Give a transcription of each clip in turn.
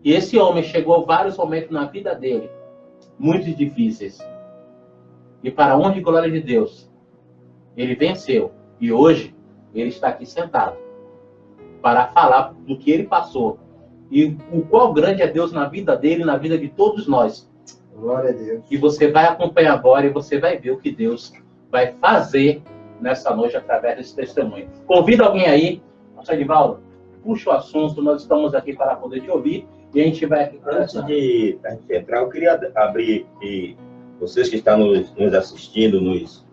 E esse homem chegou a vários momentos na vida dele, muito difíceis. E para a honra e glória de Deus, ele venceu. E hoje, ele está aqui sentado para falar do que ele passou. E o qual grande é Deus na vida dele e na vida de todos nós. Glória a Deus. E você vai acompanhar agora e você vai ver o que Deus vai fazer nessa noite através desse testemunho. Convida alguém aí. Pastor Edivaldo, puxa o assunto, nós estamos aqui para poder te ouvir e a gente vai aqui conversar. Antes de a gente entrar, eu queria abrir, e vocês que estão nos assistindo, nos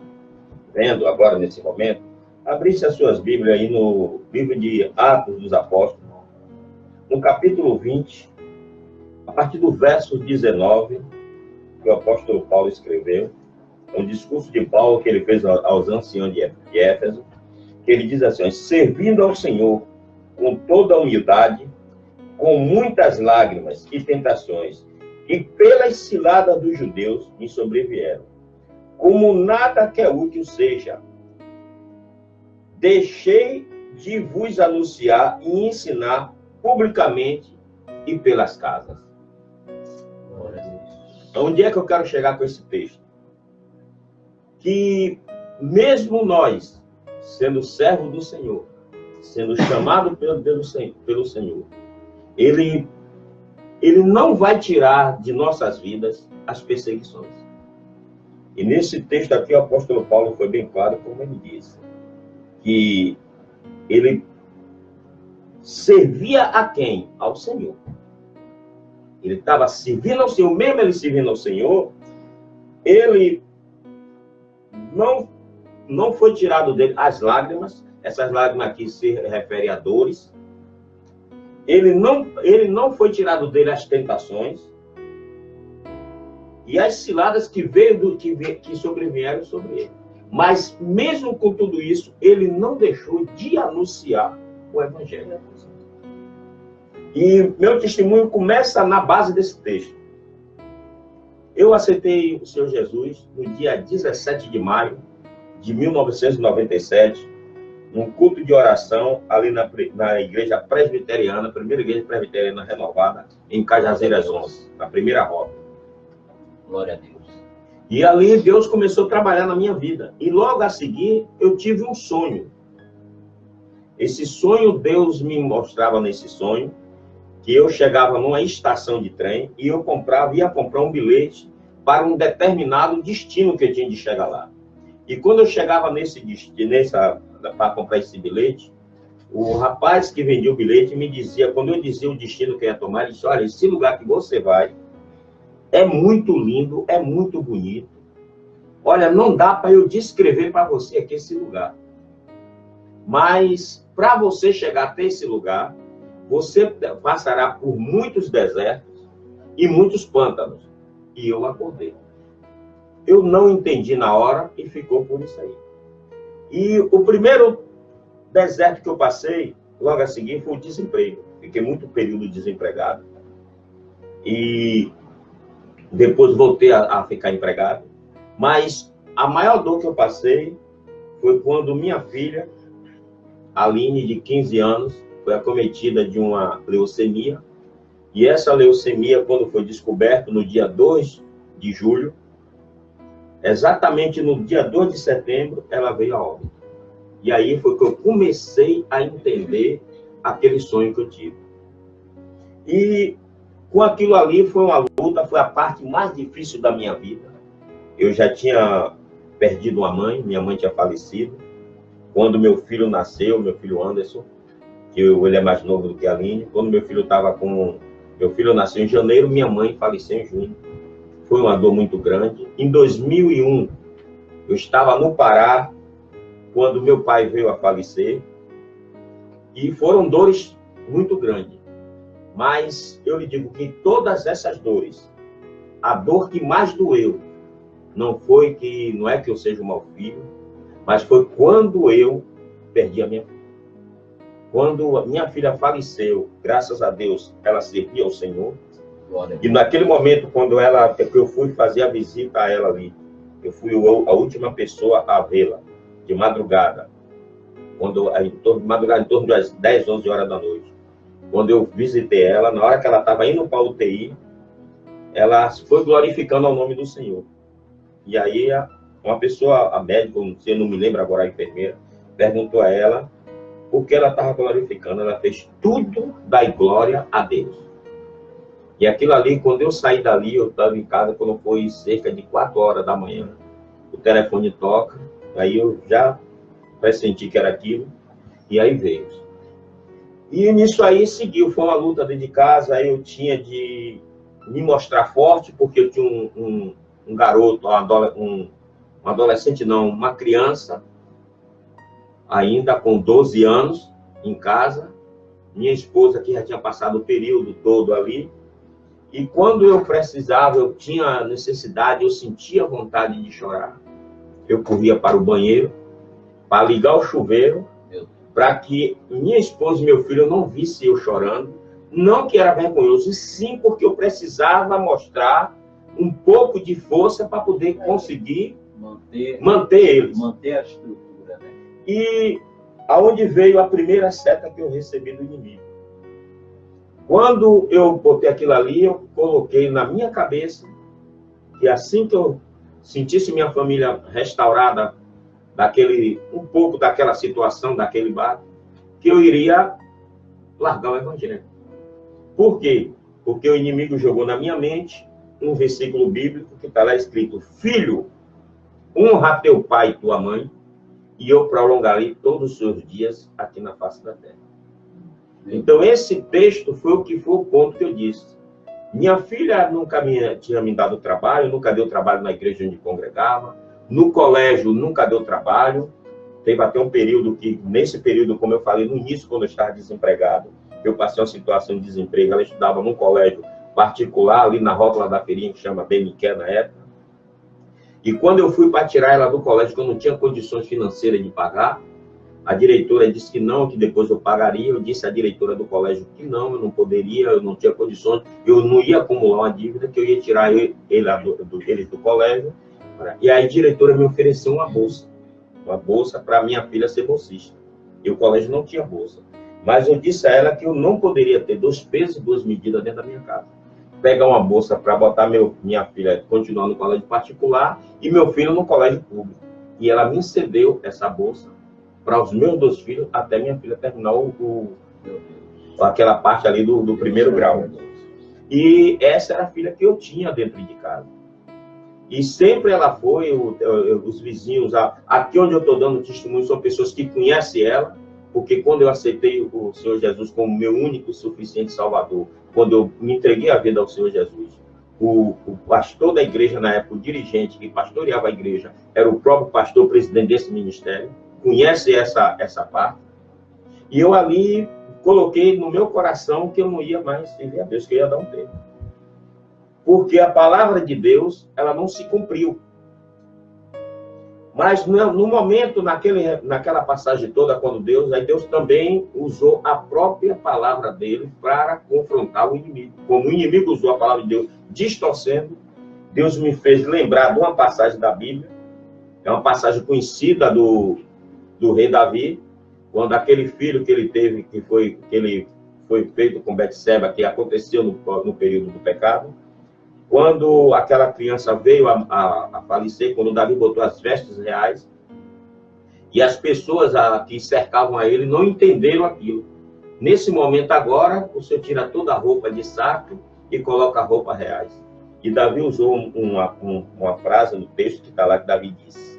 vendo agora nesse momento, abrisse as suas Bíblias aí no livro de Atos dos Apóstolos, no capítulo 20, a partir do verso 19, que o apóstolo Paulo escreveu, um discurso de Paulo que ele fez aos anciãos de Éfeso, que ele diz assim: servindo ao Senhor com toda a humildade, com muitas lágrimas e tentações, e pelas ciladas dos judeus me sobrevieram. Como nada que é útil seja, deixei de vos anunciar e ensinar publicamente e pelas casas. Onde é que eu quero chegar com esse texto? Que mesmo nós, sendo servo do Senhor, sendo chamado pelo Senhor, Ele não vai tirar de nossas vidas as perseguições. E nesse texto aqui, o apóstolo Paulo foi bem claro, como ele disse, que ele servia a quem? Ao Senhor. Ele estava servindo ao Senhor, mesmo ele servindo ao Senhor, ele não foi tirado dele as lágrimas. Essas lágrimas aqui se referem a dores. Ele não foi tirado dele as tentações e as ciladas que sobrevieram sobre ele. Mas mesmo com tudo isso, ele não deixou de anunciar o Evangelho. E meu testemunho começa na base desse texto. Eu aceitei o Senhor Jesus no dia 17 de maio de 1997, num culto de oração ali na igreja presbiteriana, primeira igreja presbiteriana renovada, em Cajazeiras 11, na primeira rota. Glória a Deus. E ali Deus começou a trabalhar na minha vida. E logo a seguir eu tive um sonho. Esse sonho, Deus me mostrava nesse sonho, que eu chegava numa estação de trem e eu ia comprar um bilhete para um determinado destino que eu tinha de chegar lá. E quando eu chegava para comprar esse bilhete, o rapaz que vendia o bilhete me dizia, quando eu dizia o destino que eu ia tomar, ele disse: olha, esse lugar que você vai é muito lindo, é muito bonito. Olha, não dá para eu descrever para você aqui esse lugar. Mas para você chegar até esse lugar, você passará por muitos desertos e muitos pântanos. E eu acordei. Eu não entendi na hora e ficou por isso aí. E o primeiro deserto que eu passei, logo a seguir, foi o desemprego. Fiquei muito período desempregado. E depois voltei a ficar empregado. Mas a maior dor que eu passei foi quando minha filha, Aline, de 15 anos, foi acometida de uma leucemia. E essa leucemia, quando foi descoberta no dia 2 de julho, exatamente no dia 2 de setembro, ela veio a óbito. E aí foi que eu comecei a entender aquele sonho que eu tive. E com aquilo ali foi uma luta, foi a parte mais difícil da minha vida. Eu já tinha perdido uma mãe, minha mãe tinha falecido. Quando meu filho nasceu, meu filho Anderson, que ele é mais novo do que a Aline, quando meu filho nasceu em janeiro, minha mãe faleceu em junho. Foi uma dor muito grande. Em 2001, eu estava no Pará, quando meu pai veio a falecer, e foram dores muito grandes. Mas eu lhe digo que todas essas dores, a dor que mais doeu, não é que eu seja um mau filho, mas foi quando eu perdi a minha filha. Quando a minha filha faleceu, graças a Deus, ela servia ao Senhor. E naquele momento, quando eu fui fazer a visita a ela ali, eu fui a última pessoa a vê-la, de madrugada, em torno das 10, 11 horas da noite. quando eu visitei ela, na hora que ela estava indo para a UTI, ela foi glorificando ao nome do Senhor. E aí, uma pessoa, a médica, eu não me lembro agora, a enfermeira, perguntou a ela por que ela estava glorificando. Ela fez tudo da glória a Deus. E aquilo ali, quando eu saí dali, eu estava em casa, quando foi cerca de 4 horas da manhã, o telefone toca, aí eu já pressenti que era aquilo, e aí veio. E nisso aí seguiu, foi uma luta dentro de casa, aí eu tinha de me mostrar forte, porque eu tinha um garoto, um adolescente não, uma criança, ainda com 12 anos, em casa, minha esposa que já tinha passado o período todo ali, e quando eu precisava, eu tinha necessidade, eu sentia vontade de chorar, eu corria para o banheiro, para ligar o chuveiro, para que minha esposa e meu filho não vissem eu chorando, não que era vergonhoso, e sim porque eu precisava mostrar um pouco de força para poder conseguir manter eles. Manter a estrutura, né? E aonde veio a primeira seta que eu recebi do inimigo. Quando eu botei aquilo ali, eu coloquei na minha cabeça que assim que eu sentisse minha família restaurada um pouco daquela situação, daquele bar, que eu iria largar o evangelho. Por quê? Porque o inimigo jogou na minha mente um versículo bíblico que está lá escrito: filho, honra teu pai e tua mãe, e eu prolongarei todos os seus dias aqui na face da terra. Então, esse texto foi o ponto que eu disse. Minha filha nunca tinha me dado trabalho, nunca deu trabalho na igreja onde congregava, no colégio nunca deu trabalho. Teve até um período que, nesse período, como eu falei no início, quando eu estava desempregado, eu passei uma situação de desemprego. Ela estudava num colégio particular, ali na rótula da feirinha, que chama Beniqué na época. E quando eu fui para tirar ela do colégio, que eu não tinha condições financeiras de pagar, a diretora disse que não, que depois eu pagaria. Eu disse à diretora do colégio que não, eu não poderia, eu não tinha condições, eu não ia acumular uma dívida, que eu ia tirar eles do colégio. E aí a diretora me ofereceu uma bolsa para minha filha ser bolsista. E o colégio não tinha bolsa. Mas eu disse a ela que eu não poderia ter 2 pesos e 2 medidas dentro da minha casa. Pegar uma bolsa para botar minha filha continuar no colégio particular e meu filho no colégio público. E ela me cedeu essa bolsa para os meus 2 filhos até minha filha terminar aquela parte ali do primeiro grau. E essa era a filha que eu tinha dentro de casa. E sempre ela foi, os vizinhos, aqui onde eu estou dando testemunho, são pessoas que conhecem ela, porque quando eu aceitei o Senhor Jesus como meu único e suficiente Salvador, quando eu me entreguei a vida ao Senhor Jesus, o pastor da igreja na época, o dirigente que pastoreava a igreja, era o próprio pastor presidente desse ministério, conhece essa parte, e eu ali coloquei no meu coração que eu não ia mais servir a Deus, que eu ia dar um tempo. Porque a palavra de Deus, ela não se cumpriu. Mas no momento, naquela passagem toda, quando Deus também usou a própria palavra dele para confrontar o inimigo. Como o inimigo usou a palavra de Deus distorcendo, Deus me fez lembrar de uma passagem da Bíblia, é uma passagem conhecida do rei Davi, quando aquele filho que ele teve, que ele foi feito com Betseba, que aconteceu no período do pecado, quando aquela criança veio a falecer, quando Davi botou as vestes reais, e as pessoas que cercavam a ele não entenderam aquilo. Nesse momento agora, o Senhor tira toda a roupa de saco e coloca a roupa reais. E Davi usou uma frase no texto que está lá, que Davi disse: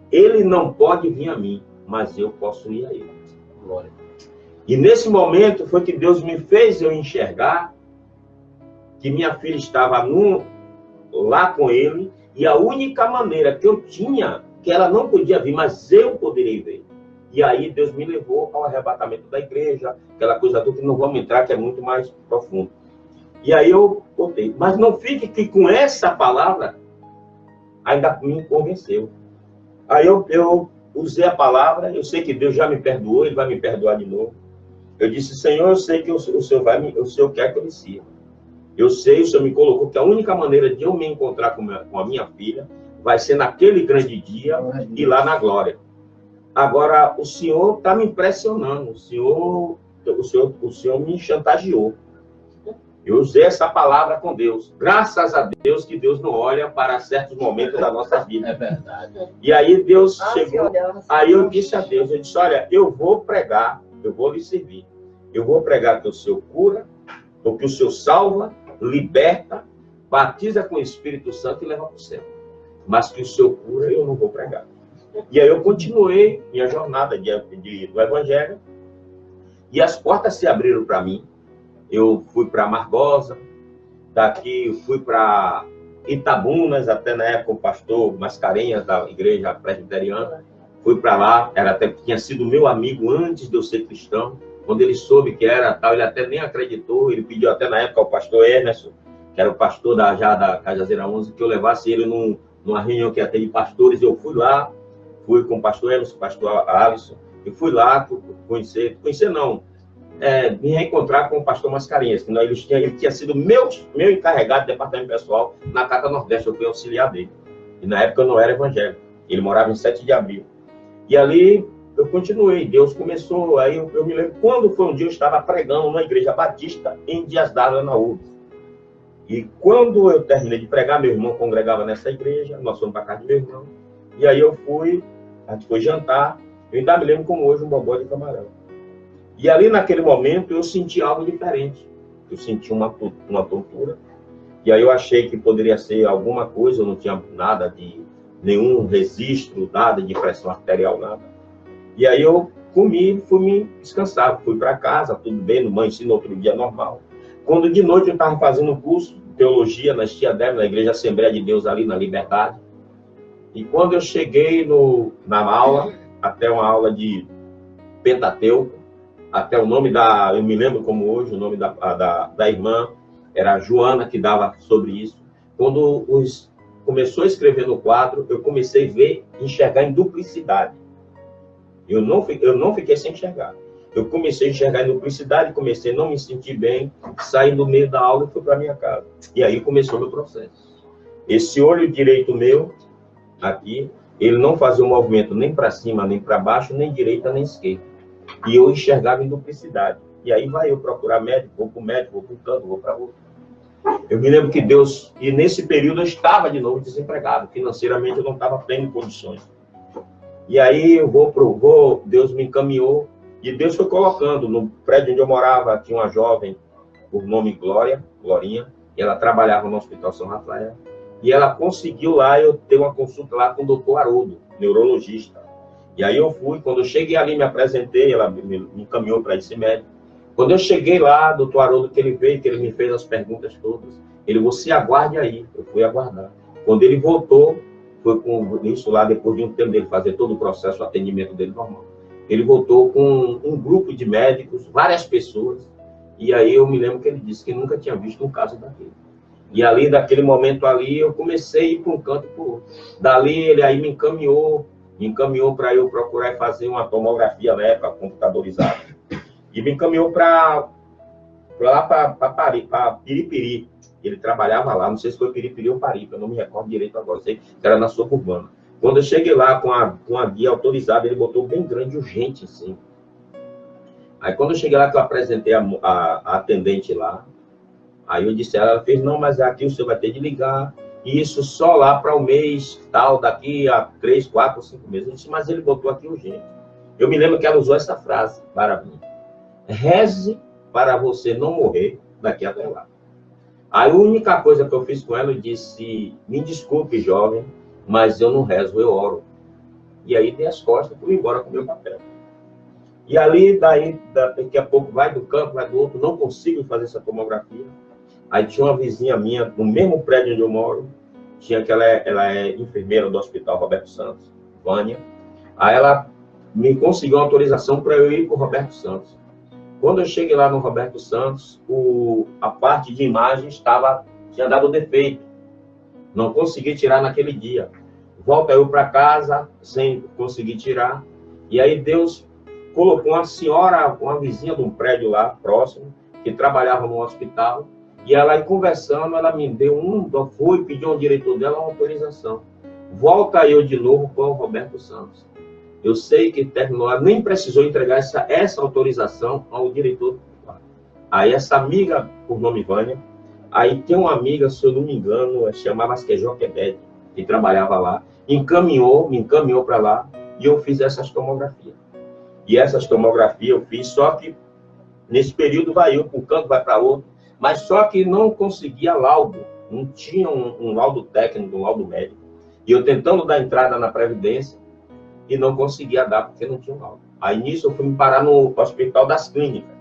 ele não pode vir a mim, mas eu posso ir a ele. Glória. E nesse momento foi que Deus me fez eu enxergar que minha filha estava lá com ele, e a única maneira que eu tinha, que ela não podia vir, mas eu poderia ver. E aí Deus me levou ao arrebatamento da igreja, aquela coisa toda que não vamos entrar, que é muito mais profundo. E aí eu contei. Mas não fique que com essa palavra ainda me convenceu. Aí eu usei a palavra, eu sei que Deus já me perdoou, Ele vai me perdoar de novo. Eu disse: Senhor, eu sei que o Senhor quer que eu me sirva. Eu sei, o Senhor me colocou que a única maneira de eu me encontrar com a minha filha vai ser naquele grande dia e lá na glória. Agora, o Senhor está me impressionando. O Senhor o senhor me chantageou. Eu usei essa palavra com Deus. Graças a Deus que Deus não olha para certos momentos da nossa vida. É verdade. E aí Deus chegou. Aí eu disse a Deus, eu disse, olha, eu vou pregar, eu vou lhe servir. Eu vou pregar que o Senhor cura, ou que o Senhor salva, liberta, batiza com o Espírito Santo e leva para o céu. Mas que o Senhor cura, eu não vou pregar. E aí eu continuei minha jornada do Evangelho. E as portas se abriram para mim. Eu fui para Margosa, daqui eu fui para Itabunas, até na época o pastor Mascarenhas, da igreja presbiteriana. Fui para lá, tinha sido meu amigo antes de eu ser cristão. Quando ele soube que era tal, ele até nem acreditou. Ele pediu até na época ao pastor Emerson, que era o pastor da Cajazeira 11, que eu levasse ele numa reunião que ia ter de pastores. Eu fui lá, fui com o pastor Emerson, o pastor Alisson. Eu fui lá conhecer não, me reencontrar com o pastor Mascarenhas, que ele tinha sido meu encarregado do departamento pessoal na Cata Nordeste. Eu fui auxiliar dele. E na época eu não era evangélico. Ele morava em 7 de abril. E ali eu continuei. Deus começou. Aí eu me lembro, quando foi um dia eu estava pregando numa igreja batista em Dias d'Ávila, na URBS. E quando eu terminei de pregar, meu irmão congregava nessa igreja, nós fomos para casa do meu irmão. E aí a gente foi jantar. Eu ainda me lembro como hoje um bobó de camarão. E ali, naquele momento, eu senti algo diferente. Eu senti uma tontura. E aí eu achei que poderia ser alguma coisa, eu não tinha nada de nenhum registro, nada de pressão arterial, nada. E aí eu comi, fui me descansar. Fui para casa, tudo bem, no banho, no outro dia normal. Quando de noite eu estava fazendo um curso de teologia na Estia Débora, na Igreja Assembleia de Deus, ali na Liberdade. E quando eu cheguei na aula, até uma aula de Pentateuco, até o nome eu me lembro como hoje, o nome da irmã, era a Joana, que dava sobre isso. Quando começou a escrever no quadro, eu comecei a enxergar em duplicidade. Eu não fiquei sem enxergar. Eu comecei a enxergar em duplicidade, comecei a não me sentir bem, saí do meio da aula e fui para minha casa. E aí começou o meu processo. Esse olho direito meu, aqui, ele não fazia um movimento nem para cima, nem para baixo, nem direita, nem esquerda. E eu enxergava em duplicidade. E aí vai eu procurar médico, vou para o médico, vou para um canto, vou para outro. Eu me lembro que Deus... E nesse período eu estava de novo desempregado. Financeiramente eu não estava pleno em condições. E aí Deus me encaminhou. E Deus foi colocando. No prédio onde eu morava, tinha uma jovem, por nome Glorinha. E ela trabalhava no Hospital São Rafael. E ela conseguiu lá eu ter uma consulta lá com o doutor Haroldo, neurologista. E aí eu fui, quando eu cheguei ali, me apresentei, ela me encaminhou para esse médico. Quando eu cheguei lá, doutor Haroldo, que ele veio, que ele me fez as perguntas todas, você aguarde aí. Eu fui aguardar. Quando ele voltou, foi com isso lá, depois de um tempo dele fazer todo o processo, o atendimento dele normal. Ele voltou com um grupo de médicos, várias pessoas, e aí eu me lembro que ele disse que nunca tinha visto um caso daquele. E ali, daquele momento ali, eu comecei a ir para um canto e para o outro. Dali, ele aí me encaminhou para eu procurar fazer uma tomografia na época, computadorizada. E me encaminhou para Piripiri. Ele trabalhava lá, não sei se foi Piripiri ou Paripe, eu não me recordo direito agora, sei que era na suburbana. Quando eu cheguei lá com a guia autorizada, ele botou bem grande, urgente, assim. Aí quando eu cheguei lá, que eu apresentei a atendente lá, aí eu disse, ela fez, não, mas aqui o senhor vai ter de ligar, e isso só lá para o mês, tal, daqui a 3, 4, 5 meses. Eu disse, mas ele botou aqui urgente. Eu me lembro que ela usou essa frase para mim. Reze para você não morrer daqui até lá. A única coisa que eu fiz com ela, eu disse, me desculpe, jovem, mas eu não rezo, eu oro. E aí dei as costas, fui embora com o meu papel. E ali, daqui a pouco, vai do campo, vai do outro, não consigo fazer essa tomografia. Aí tinha uma vizinha minha, no mesmo prédio onde eu moro, tinha que ela é enfermeira do Hospital Roberto Santos, Vânia. Aí ela me conseguiu uma autorização para eu ir para o Roberto Santos. Quando eu cheguei lá no Roberto Santos, a parte de imagem tinha dado defeito. Não consegui tirar naquele dia. Volta eu para casa, sem conseguir tirar. E aí Deus colocou uma senhora, uma vizinha de um prédio lá próximo, que trabalhava no hospital. E ela aí conversando, ela me deu pediu ao diretor dela uma autorização. Volta eu de novo com o Roberto Santos. Eu sei que terminou, nem precisou entregar essa autorização ao diretor. Aí essa amiga, por nome Vânia, aí tem uma amiga, se eu não me engano, chamava-se que Joquebede, que trabalhava lá, me encaminhou para lá, e eu fiz essas tomografias. E essas tomografias eu fiz, só que nesse período vai eu para um canto, vai para outro, mas só que não conseguia laudo, não tinha um laudo técnico, um laudo médico. E eu tentando dar entrada na Previdência, e não conseguia dar, porque não tinha um laudo. Aí nisso eu fui me parar no Hospital das Clínicas,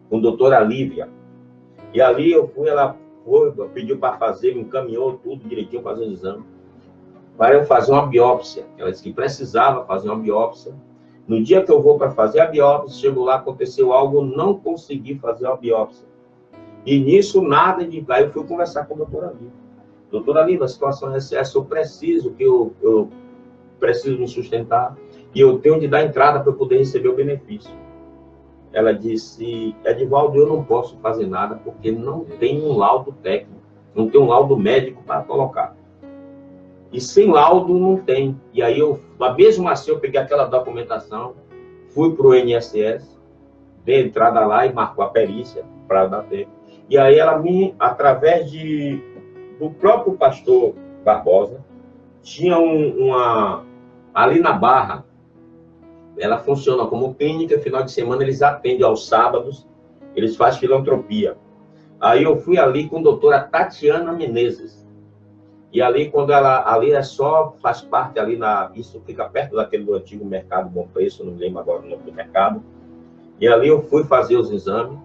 com a doutora Lívia. E ali eu fui, ela pediu para fazer, me encaminhou tudo direitinho, fazer o exame. Para eu fazer uma biópsia. Ela disse que precisava fazer uma biópsia. No dia que eu vou para fazer a biópsia, chego lá, aconteceu algo, não consegui fazer a biópsia. E nisso, nada de... Aí eu fui conversar com a doutora Lívia. Doutora Lívia, a situação é essa, eu preciso eu preciso me sustentar e eu tenho de dar entrada para eu poder receber o benefício. Ela disse, Edivaldo, eu não posso fazer nada porque não tem um laudo técnico, não tem um laudo médico para colocar. E sem laudo não tem. E aí, mesmo assim, eu peguei aquela documentação, fui para o INSS, dei entrada lá e marcou a perícia para dar tempo. E aí ela através do próprio pastor Barbosa, tinha ali na Barra, ela funciona como clínica, final de semana eles atendem aos sábados, eles fazem filantropia. Aí eu fui ali com a doutora Tatiana Menezes. E ali, ali faz parte ali isso fica perto daquele do antigo Mercado Bom Preço, não me lembro agora o nome do mercado. E ali eu fui fazer os exames.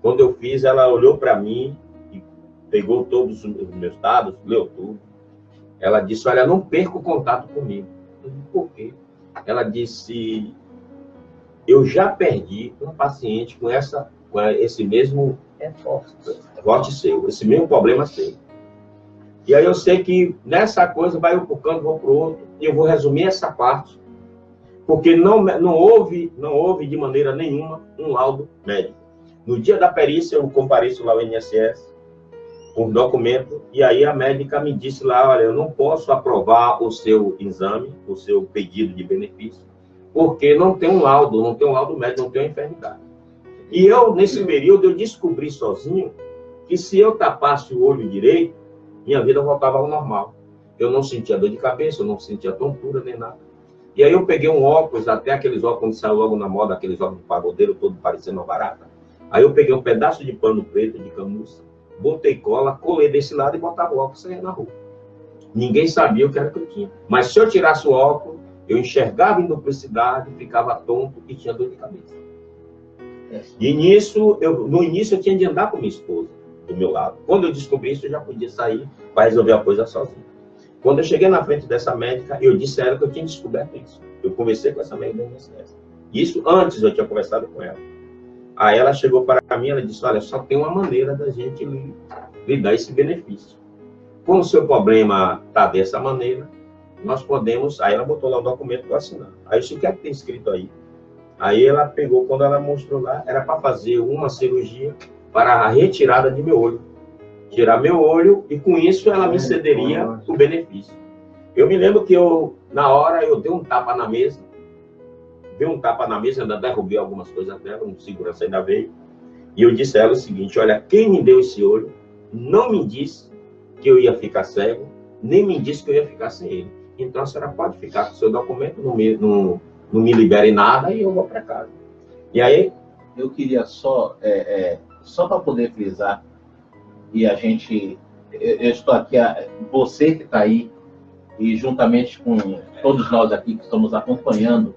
Quando eu fiz, ela olhou para mim e pegou todos os meus dados, leu tudo. Ela disse, olha, não perca o contato comigo. Eu disse, por quê? Ela disse, eu já perdi um paciente com esse mesmo forte seu, esse mesmo problema seu. E aí eu sei que nessa coisa vai um canto, vou para o outro, e eu vou resumir essa parte, porque não houve de maneira nenhuma um laudo médico. No dia da perícia, eu compareço lá ao INSS, com documento, e aí a médica me disse lá, olha, eu não posso aprovar o seu exame, o seu pedido de benefício, porque não tem um laudo médico, não tem uma enfermidade. E eu, nesse período, eu descobri sozinho que se eu tapasse o olho direito, minha vida voltava ao normal. Eu não sentia dor de cabeça, eu não sentia tontura nem nada. E aí eu peguei um óculos, até aqueles óculos que saiu logo na moda, aqueles óculos de pagodeiro, todo parecendo uma barata. Aí eu peguei um pedaço de pano preto, de camurça, botei cola, colei desse lado e botava o óculos e saía na rua. Ninguém sabia o que era que eu tinha. Mas se eu tirasse o óculos, eu enxergava em duplicidade, ficava tonto e tinha dor de cabeça. E no início eu tinha de andar com minha esposa do meu lado. Quando eu descobri isso, eu já podia sair para resolver a coisa sozinho. Quando eu cheguei na frente dessa médica, eu disse a ela que eu tinha descoberto isso. Eu conversei com essa médica da INSS. Isso antes eu tinha conversado com ela. Aí ela chegou para mim, ela disse, olha, só tem uma maneira da gente lhe dar esse benefício. Como o seu problema está dessa maneira, nós podemos... Aí ela botou lá o documento para eu assinar. Aí eu disse, o que é que tem escrito aí? Aí ela pegou, quando ela mostrou lá, era para fazer uma cirurgia para a retirada de meu olho. Tirar meu olho e com isso ela me cederia o benefício. Eu me lembro que na hora, eu dei um tapa na mesa, ainda derrubei algumas coisas dela, um segurança ainda veio, e eu disse a ela o seguinte, olha, quem me deu esse olho não me disse que eu ia ficar cego, nem me disse que eu ia ficar sem ele. Então a senhora pode ficar com o seu documento, não me libere nada e eu vou para casa. E aí... Eu queria só para poder frisar, e a gente... Eu estou aqui, você que está aí, e juntamente com todos nós aqui que estamos acompanhando,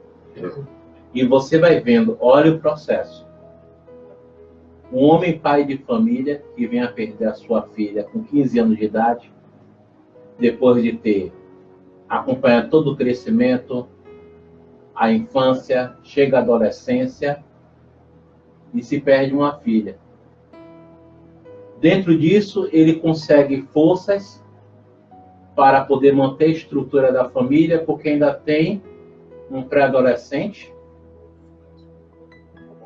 e você vai vendo, olha o processo. Um homem pai de família que vem a perder a sua filha com 15 anos de idade, depois de ter acompanhado todo o crescimento, a infância, chega a adolescência e se perde uma filha. Dentro disso, ele consegue forças para poder manter a estrutura da família, porque ainda tem um pré-adolescente,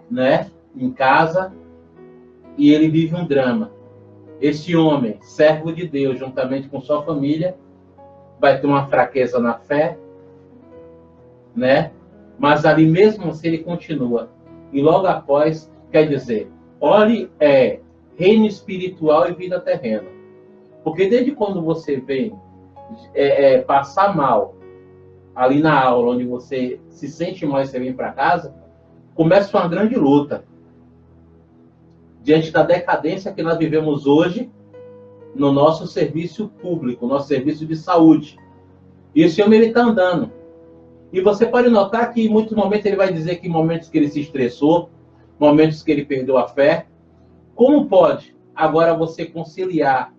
né, em casa, e ele vive um drama. Esse homem, servo de Deus, juntamente com sua família, vai ter uma fraqueza na fé, né, Mas ali mesmo assim ele continua. E logo após, quer dizer, olhe reino espiritual e vida terrena. Porque desde quando você vem passar mal ali na aula, onde você se sente mal e você vem para casa, começa uma grande luta. Diante da decadência que nós vivemos hoje no nosso serviço público, nosso serviço de saúde. E esse homem, ele está andando. E você pode notar que em muitos momentos ele vai dizer que em momentos que ele se estressou, momentos que ele perdeu a fé. Como pode agora você conciliar?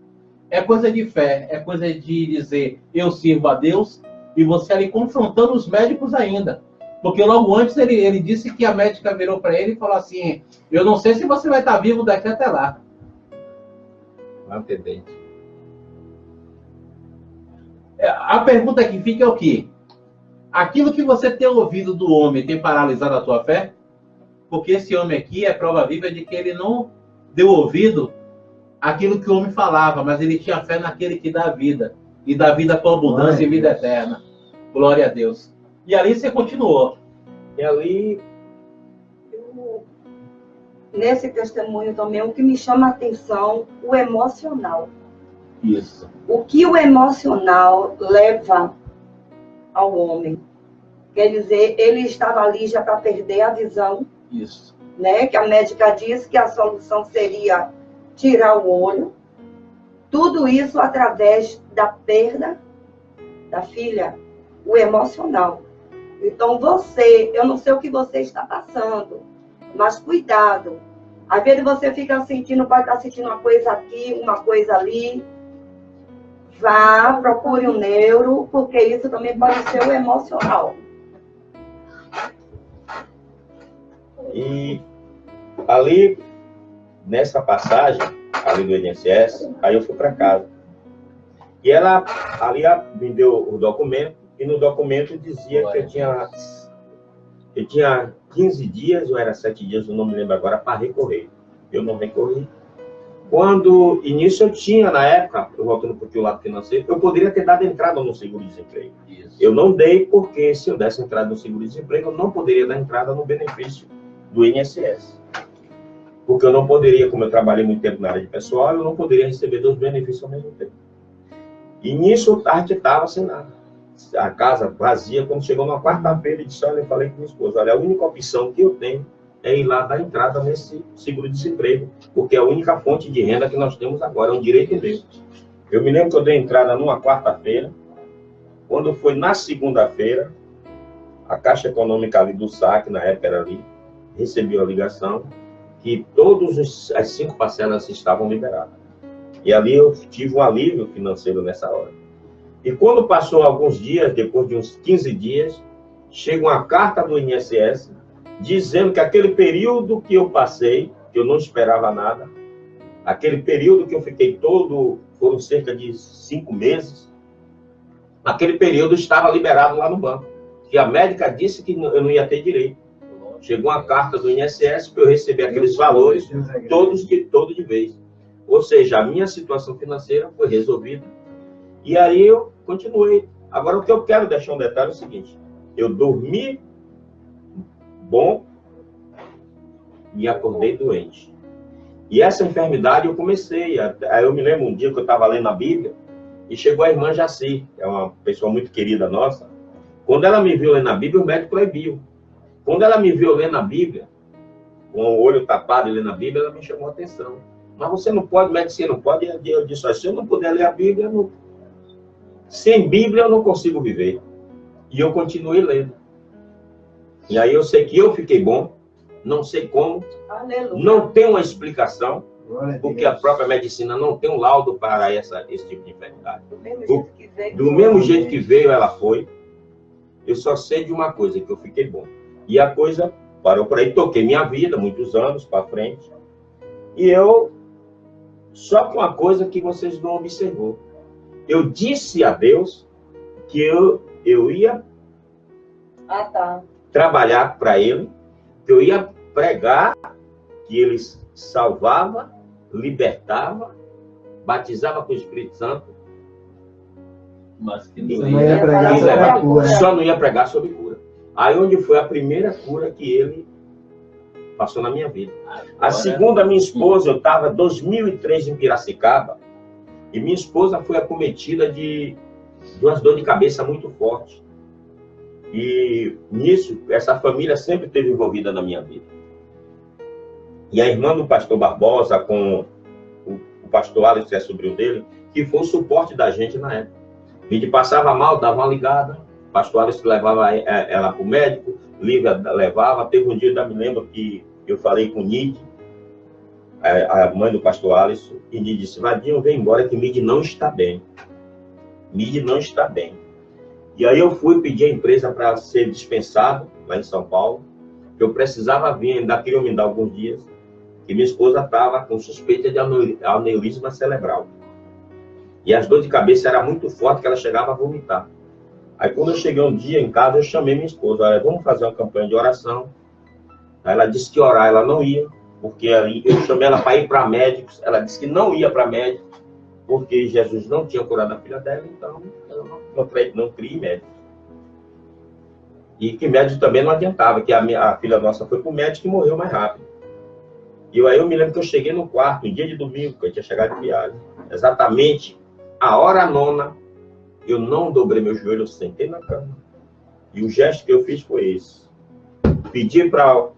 É coisa de fé, é coisa de dizer, eu sirvo a Deus, e você ali confrontando os médicos ainda. Porque logo antes ele disse que a médica virou para ele e falou assim, eu não sei se você vai estar vivo daqui até lá. Atendente. A pergunta que fica é o quê? Aquilo que você tem ouvido do homem tem paralisado a tua fé? Porque esse homem aqui é prova viva de que ele não deu ouvido àquilo que o homem falava, mas ele tinha fé naquele que dá vida. E dá vida com abundância e vida eterna. Glória a Deus. E ali você continuou. E ali... Nesse testemunho também, o que me chama a atenção, o emocional. Isso. O que o emocional leva ao homem. Quer dizer, ele estava ali já para perder a visão. Isso. Né? Que a médica disse que a solução seria tirar o olho. Tudo isso através da perda da filha, o emocional. Então eu não sei o que você está passando, mas cuidado. Às vezes você fica sentindo, pode estar sentindo uma coisa aqui, uma coisa ali. Vá, procure um neuro, porque isso também pode ser o emocional. E ali, nessa passagem, ali do INSS, aí eu fui para casa. E ela, ali, me deu o documento, e no documento dizia que eu tinha 15 dias, ou era 7 dias, eu não me lembro agora, para recorrer. Eu não recorri. Quando início eu tinha, na época, eu voltando para o lado financeiro, eu poderia ter dado entrada no seguro-desemprego. Eu não dei, porque se eu desse entrada no seguro-desemprego, eu não poderia dar entrada no benefício do INSS. Porque eu não poderia, como eu trabalhei muito tempo na área de pessoal, eu não poderia receber 2 benefícios ao mesmo tempo. E nisso a gente estava sem nada. A casa vazia, quando chegou na quarta-feira, eu falei com minha esposa, olha, a única opção que eu tenho é ir lá dar entrada nesse seguro-desemprego, porque é a única fonte de renda que nós temos agora, é um direito meu. Eu me lembro que eu dei entrada numa quarta-feira, quando foi na segunda-feira, a Caixa Econômica ali do SAC, na época era ali, recebeu a ligação que todas as 5 parcelas estavam liberadas. E ali eu tive um alívio financeiro nessa hora. E quando passou alguns dias, depois de uns 15 dias, chega uma carta do INSS dizendo que aquele período que eu passei, que eu não esperava nada, aquele período que eu fiquei todo, foram cerca de 5 meses, aquele período estava liberado lá no banco. Que a médica disse que eu não ia ter direito. Chegou uma carta do INSS para eu receber aqueles valores, todo de vez. Ou seja, a minha situação financeira foi resolvida. E aí eu continuei. Agora, o que eu quero deixar um detalhe é o seguinte. Eu dormi bom e acordei doente. E essa enfermidade eu comecei. Aí eu me lembro um dia que eu estava lendo a Bíblia e chegou a irmã Jaci, que é uma pessoa muito querida nossa. Quando ela me viu lendo a Bíblia, o médico proibiu. Quando ela me viu lendo a Bíblia, com o olho tapado e lendo a Bíblia, ela me chamou a atenção. Mas você não pode, medicina não pode. Eu disse, se eu não puder ler a Bíblia, sem Bíblia eu não consigo viver. E eu continuei lendo. E aí eu sei que eu fiquei bom, não sei como, Aleluia. Não tem uma explicação, porque a própria medicina não tem um laudo para esse tipo de enfermidade. Do mesmo jeito que veio, ela foi. Eu só sei de uma coisa, que eu fiquei bom. E a coisa parou por aí, toquei minha vida, muitos anos para frente. E eu, só com uma coisa que vocês não observou. Eu disse a Deus que eu ia trabalhar para Ele, que eu ia pregar, que Ele salvava, libertava, batizava com o Espírito Santo. Mas que Só não ia pregar sobre cura. Aí onde foi a primeira cura que ele passou na minha vida. Agora, A segunda, minha esposa, eu estava em 2003 em Piracicaba, e minha esposa foi acometida de umas dores de cabeça muito fortes. E nisso, essa família sempre esteve envolvida na minha vida. E a irmã do pastor Barbosa, com o pastor Alex, que é sobrinho dele, que foi o suporte da gente na época. A gente passava mal, dava uma ligada, o pastor Alex levava ela para o médico, Lívia levava. Teve um dia, eu me lembro que eu falei com Nid, a mãe do pastor Alisson, e Nid disse: Vadinho, vem embora que Nid não está bem. Nid não está bem. E aí eu fui pedir a empresa para ser dispensado, lá em São Paulo. Eu precisava vir, ainda queriam me dar alguns dias, que minha esposa estava com suspeita de aneurisma cerebral. E as dores de cabeça eram muito fortes, que ela chegava a vomitar. Aí quando eu cheguei um dia em casa, eu chamei minha esposa: olha, vamos fazer uma campanha de oração. Aí ela disse que orar ela não ia, porque eu chamei ela para ir para médicos. Ela disse que não ia para médicos, porque Jesus não tinha curado a filha dela, então ela não cria em médico. E que médico também não adiantava, que a filha nossa foi para o médico e morreu mais rápido. E aí eu me lembro que eu cheguei no quarto, um dia de domingo, que eu tinha chegado de viagem, exatamente a hora 9, eu não dobrei meu joelho, eu sentei na cama. E o gesto que eu fiz foi esse. Pedi para...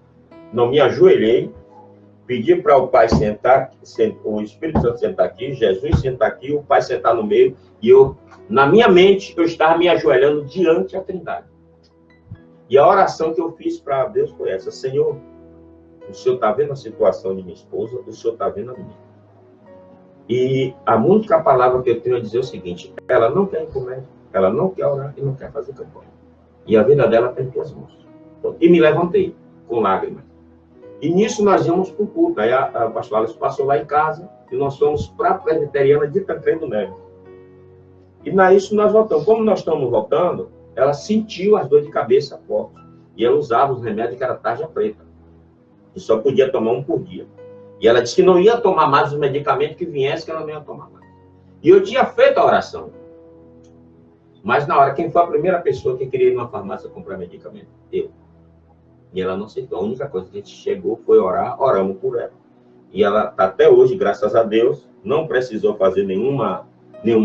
Não me ajoelhei, pedi para o Pai sentar, o Espírito Santo sentar aqui, Jesus sentar aqui, o Pai sentar no meio, e eu, na minha mente, eu estava me ajoelhando diante da Trindade. E a oração que eu fiz para Deus foi essa: Senhor, o Senhor está vendo a situação de minha esposa, o Senhor está vendo a minha. E a única palavra que eu tenho a dizer é o seguinte: ela não quer ir para o médico, ela não quer orar e não quer fazer campanha. E a vida dela está em tuas mãos. E me levantei, com lágrimas. E nisso nós íamos para o culto. Aí a pastora Alice passou lá em casa e nós fomos para a presbiteriana de Tancredo Neves. E nisso nós voltamos. Como nós estamos voltando, ela sentiu as dores de cabeça fortes. E ela usava os remédios que era tarja preta. E só podia tomar um por dia. E ela disse que não ia tomar mais os medicamentos que viessem, que ela não ia tomar mais. E eu tinha feito a oração. Mas na hora, quem foi a primeira pessoa que queria ir numa farmácia comprar medicamento? Eu. E ela não aceitou. A única coisa que a gente chegou foi orar, oramos por ela. E ela está até hoje, graças a Deus, não precisou fazer nenhuma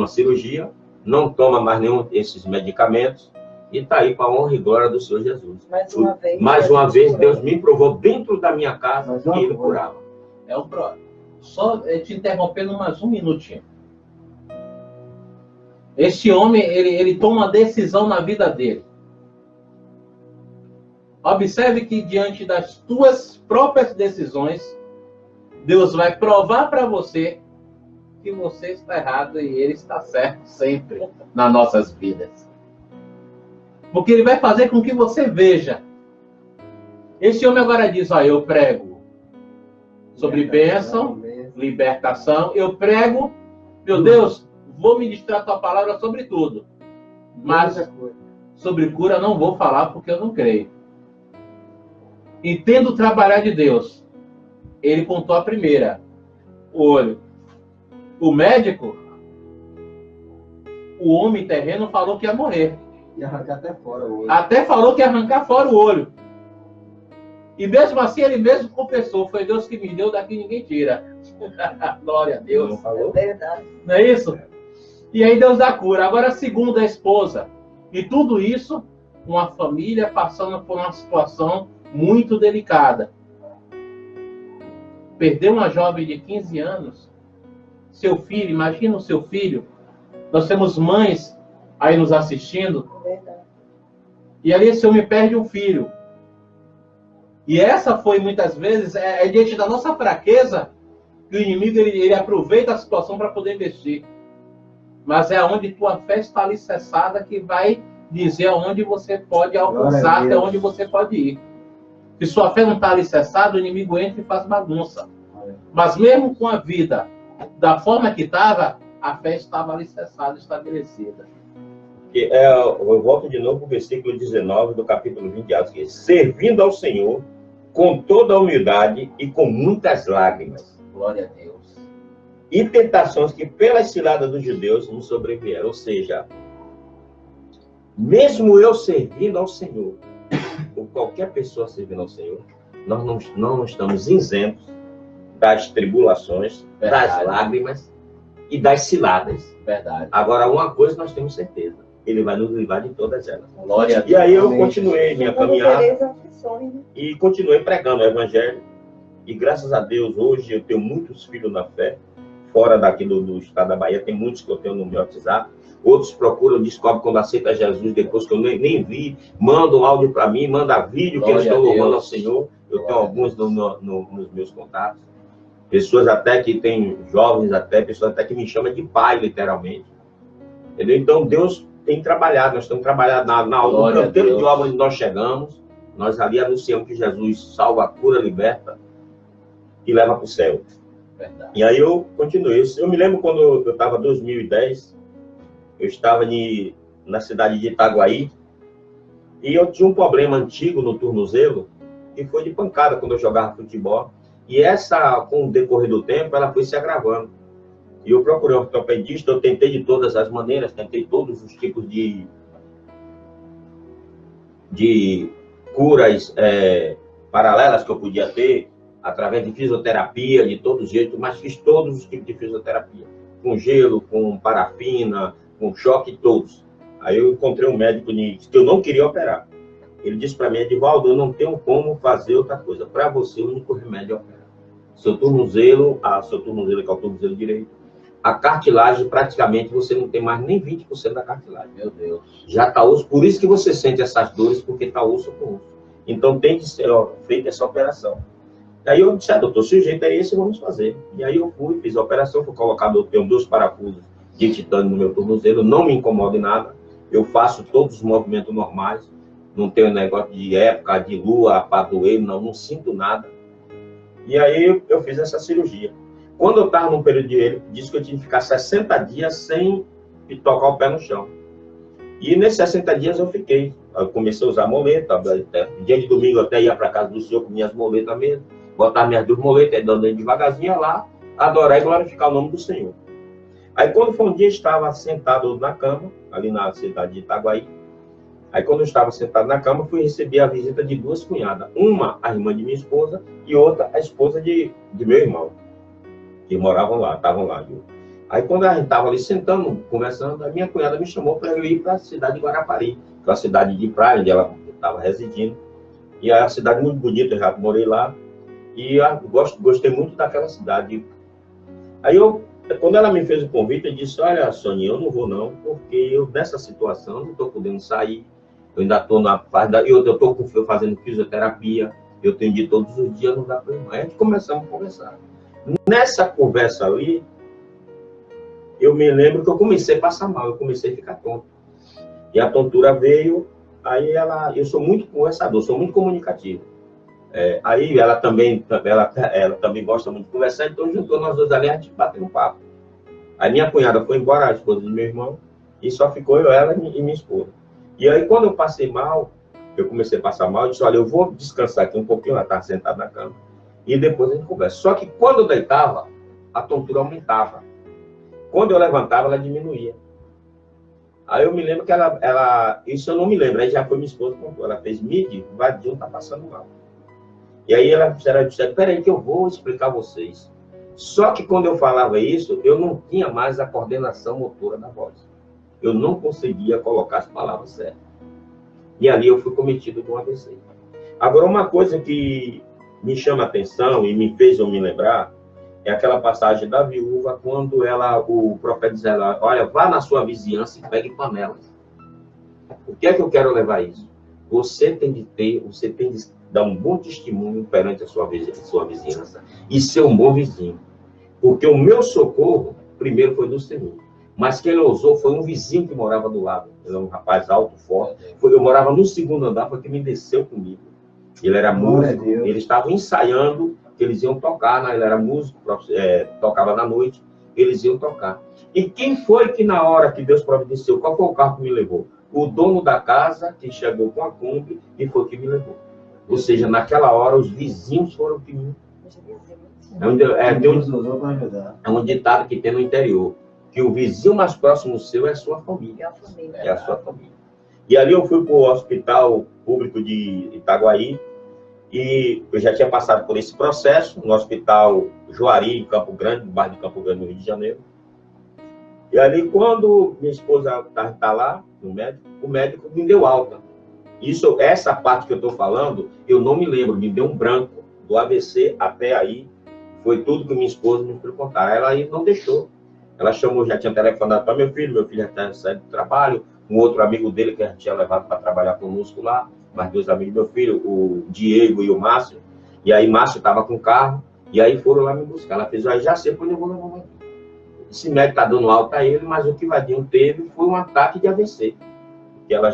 cirurgia, não toma mais nenhum desses medicamentos, e está aí para a honra e glória do Senhor Jesus. Mais uma vez, Deus me provou dentro da minha casa que Ele curava. Só te interrompendo mais um minutinho. Esse homem, ele toma uma decisão na vida dele. Observe que diante das tuas próprias decisões, Deus vai provar para você que você está errado e Ele está certo sempre nas nossas vidas. Porque Ele vai fazer com que você veja. Esse homem agora diz: ó, eu prego sobre bênção, libertação, eu prego, meu Deus, vou ministrar a tua palavra sobre tudo. Mas sobre cura não vou falar porque eu não creio. E tendo trabalhar de Deus, ele contou a primeira: o olho. O médico, o homem terreno, falou que ia morrer. E arrancar até fora o olho. Até falou que ia arrancar fora o olho. E mesmo assim ele mesmo confessou: foi Deus que me deu, daqui ninguém tira. Glória a Deus. Não falou? É verdade. Não é isso? E aí Deus dá cura. Agora a segunda esposa. E tudo isso, uma família passando por uma situação muito delicada. Perdeu uma jovem de 15 anos. Seu filho, imagina o seu filho. Nós temos mães aí nos assistindo. Verdade. E ali esse homem perde um filho. E essa foi muitas vezes, diante da nossa fraqueza, que o inimigo ele aproveita a situação para poder investir. Mas é onde tua fé está alicerçada que vai dizer aonde você pode alcançar, até onde você pode ir. Se sua fé não está alicerçada, o inimigo entra e faz bagunça. Mas mesmo com a vida da forma que estava, a fé estava alicerçada, estabelecida. Eu volto de novo para o versículo 19 do capítulo 20 de Atos, que é: servindo ao Senhor com toda a humildade e com muitas lágrimas. Glória a Deus. E tentações que pelas ciladas dos judeus nos sobrevieram. Ou seja, mesmo eu servindo ao Senhor, ou qualquer pessoa servindo ao Senhor, nós não estamos isentos das tribulações, das lágrimas e das ciladas. Verdade. Agora, uma coisa nós temos certeza, Ele vai nos livrar de todas elas. Glória a Deus. E aí eu continuei minha caminhada aflições, né? e continuei pregando o Evangelho. E graças a Deus, hoje eu tenho muitos filhos na fé, fora daqui do estado da Bahia, tem muitos que eu tenho no meu WhatsApp. Outros procuram, descobrem quando aceita Jesus, depois que eu nem vi, mandam áudio para mim, mandam vídeo que eles estão louvando ao Senhor. Eu tenho alguns nos meus contatos. Pessoas até que têm, jovens até, pessoas até que me chamam de pai, literalmente. Entendeu? Então, Deus tem trabalhado, nós estamos trabalhando no canteiro de obra onde nós chegamos, nós ali anunciamos que Jesus salva, cura, liberta e leva para o céu. Verdade. E aí eu continuei. Eu me lembro quando eu estava em 2010, eu estava na cidade de Itaguaí, e eu tinha um problema antigo no tornozelo, que foi de pancada quando eu jogava futebol. E essa, com o decorrer do tempo, ela foi se agravando. E eu procurei um ortopedista, eu tentei de todas as maneiras, tentei todos os tipos de curas paralelas que eu podia ter, através de fisioterapia, de todos os jeitos, mas fiz todos os tipos de fisioterapia. Com gelo, com parafina, com choque, todos. Aí eu encontrei um médico que eu não queria operar. Ele disse para mim, Edivaldo, eu não tenho como fazer outra coisa. Para você, o único remédio é operar. Seu tornozelo, que é o tornozelo direito, a cartilagem, praticamente, você não tem mais nem 20% da cartilagem. Meu Deus. Já está osso. Por isso que você sente essas dores, porque está osso com osso. Então, tem que ser feita essa operação. Aí eu disse, doutor, se o jeito é esse, vamos fazer. E aí eu fui, fiz a operação, fui colocado, eu tenho 2 parafusos de titânio no meu tornozelo, não me incomoda em nada. Eu faço todos os movimentos normais. Não tenho negócio de época, de lua, padroeiro, não sinto nada. E aí eu fiz essa cirurgia. Quando eu estava num período de ele, disse que eu tinha que ficar 60 dias sem tocar o pé no chão. E nesses 60 dias eu fiquei. Eu comecei a usar moleta. Dia de domingo eu até ia para casa do Senhor com minhas moletas mesmo. Botava minhas 2 moletas, dando devagarzinho lá, adorar e glorificar o nome do Senhor. Aí quando foi um dia, eu estava sentado na cama, ali na cidade de Itaguaí. Aí quando eu estava sentado na cama, fui receber a visita de 2 cunhadas. Uma, a irmã de minha esposa, e outra, a esposa de meu irmão. Que moravam lá, estavam lá. Viu? Aí quando a gente estava ali sentando, conversando, a minha cunhada me chamou para eu ir para a cidade de Guarapari, que é uma cidade de praia, onde ela estava residindo. E é uma cidade muito bonita, eu já morei lá. E eu gostei muito daquela cidade. Aí quando ela me fez o convite, eu disse, olha, Soninha, eu não vou não, porque eu nessa situação não estou podendo sair. Eu ainda estou na fase eu estou fazendo fisioterapia, eu tenho de todos os dias, não dá para ir. Aí a gente começamos a conversar. Nessa conversa ali, eu me lembro que eu comecei a passar mal, eu comecei a ficar tonto. E a tontura veio, aí eu sou muito conversador, sou muito comunicativo. Aí ela também gosta muito de conversar, então juntou nós dois ali, a gente bateu um papo. Aí minha cunhada foi embora, a esposa do meu irmão, e só ficou eu, ela e minha esposa. E aí quando eu passei mal, eu comecei a passar mal, eu disse, olha, eu vou descansar aqui um pouquinho, ela estava sentada na cama, e depois a gente conversa. Só que quando eu deitava, a tontura aumentava. Quando eu levantava, ela diminuía. Aí eu me lembro que isso eu não me lembro, aí já foi minha esposa que contou, ela fez MID, o Vadinho está passando mal. E aí ela disse, peraí que eu vou explicar a vocês. Só que quando eu falava isso, eu não tinha mais a coordenação motora da voz. Eu não conseguia colocar as palavras certas. E ali eu fui cometido com um AVC. Agora, uma coisa que me chama a atenção e me fez eu me lembrar, é aquela passagem da viúva, quando o profeta diz a ela, olha, vá na sua vizinhança e pegue panelas. O que é que eu quero levar isso? Você tem de dar um bom testemunho perante a sua vizinhança e ser um bom vizinho. Porque o meu socorro, primeiro, foi do Senhor. Mas quem ousou foi um vizinho que morava do lado. Ele era um rapaz alto, forte. Eu morava no 2º andar, porque me desceu comigo. Ele era músico, eles estavam ensaiando, que eles iam tocar, ele era músico, tocava na noite, eles iam tocar. E quem foi que na hora que Deus providenciou, qual foi o carro que me levou? O dono da casa, que chegou com a Kombi, e foi que me levou. Ou seja, naquela hora, os vizinhos foram que me... É um ditado que tem no interior, que o vizinho mais próximo seu é a sua família. É a sua família. E ali eu fui para o Hospital Público de Itaguaí, e eu já tinha passado por esse processo, no Hospital Juari, em Campo Grande, no bairro de Campo Grande, no Rio de Janeiro. E ali, quando minha esposa está lá, no médico, o médico me deu alta. Essa parte que eu estou falando, eu não me lembro, me deu um branco. Do AVC até aí, foi tudo que minha esposa me foi contar. Ela aí não deixou. Ela chamou, já tinha telefonado para meu filho já tinha saído do trabalho, um outro amigo dele que a gente tinha levado para trabalhar conosco lá, mais 2 amigos do meu filho, o Diego e o Márcio. E aí Márcio estava com o carro, e aí foram lá me buscar. Ela fez, já sei quando eu vou levar. Esse médico está dando alta a ele, mas o que o Vadinho teve foi um ataque de AVC. Que ela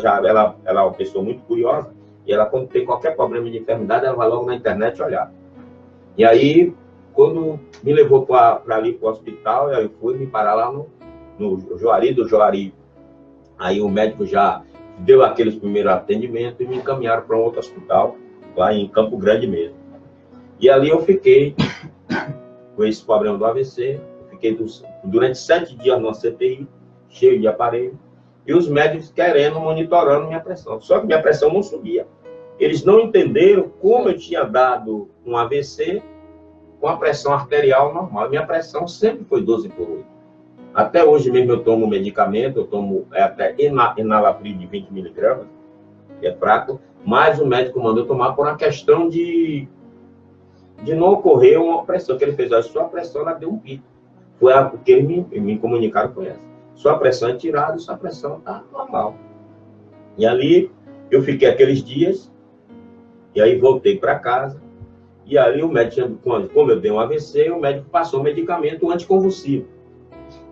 é uma pessoa muito curiosa, e ela, quando tem qualquer problema de enfermidade, ela vai logo na internet olhar. E aí, quando me levou para ali para o hospital, eu fui me parar lá no Juari, do Juari. Aí o médico já deu aqueles primeiros atendimentos e me encaminharam para um outro hospital, lá em Campo Grande mesmo. E ali eu fiquei com esse problema do AVC, fiquei durante 7 dias numa CTI, cheio de aparelho, e os médicos querendo, monitorando minha pressão. Só que minha pressão não subia. Eles não entenderam como eu tinha dado um AVC com a pressão arterial normal. Minha pressão sempre foi 12/8. Até hoje mesmo eu tomo medicamento, eu tomo até enalapril de 20 miligramas, que é fraco, mas o médico mandou tomar por uma questão de não ocorrer uma pressão, que ele fez, a sua pressão, ela deu um pico. Foi o que eles me comunicaram, foi essa. Sua pressão é tirada, sua pressão está normal. E ali eu fiquei aqueles dias, e aí voltei para casa, e ali o médico, como eu dei um AVC, o médico passou um medicamento anticonvulsivo.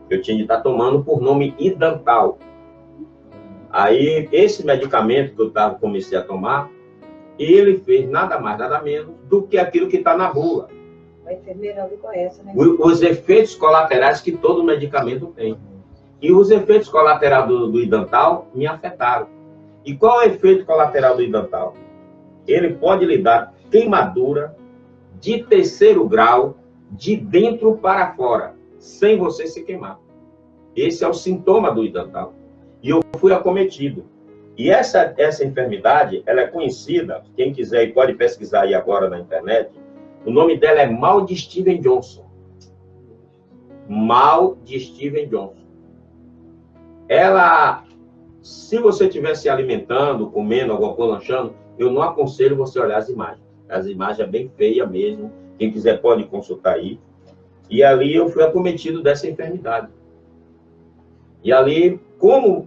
Eu tinha de estar tomando por nome Idantal. Aí, esse medicamento que eu comecei a tomar, ele fez nada mais, nada menos do que aquilo que está na bula. A enfermeira não conhece, né? Os efeitos colaterais que todo medicamento tem. E os efeitos colaterais do Idantal me afetaram. E qual é o efeito colateral do Idantal? Ele pode lhe dar queimadura de 3º grau, de dentro para fora, sem você se queimar. Esse é o sintoma do Idantal. E eu fui acometido. E essa enfermidade, ela é conhecida, quem quiser pode pesquisar aí agora na internet, o nome dela é mal de Steven Johnson. Mal de Steven Johnson. Ela, se você estiver se alimentando, comendo alguma coisa, lanchando, eu não aconselho você olhar as imagens. As imagens é bem feia mesmo. Quem quiser pode consultar aí. E ali eu fui acometido dessa enfermidade. E ali, como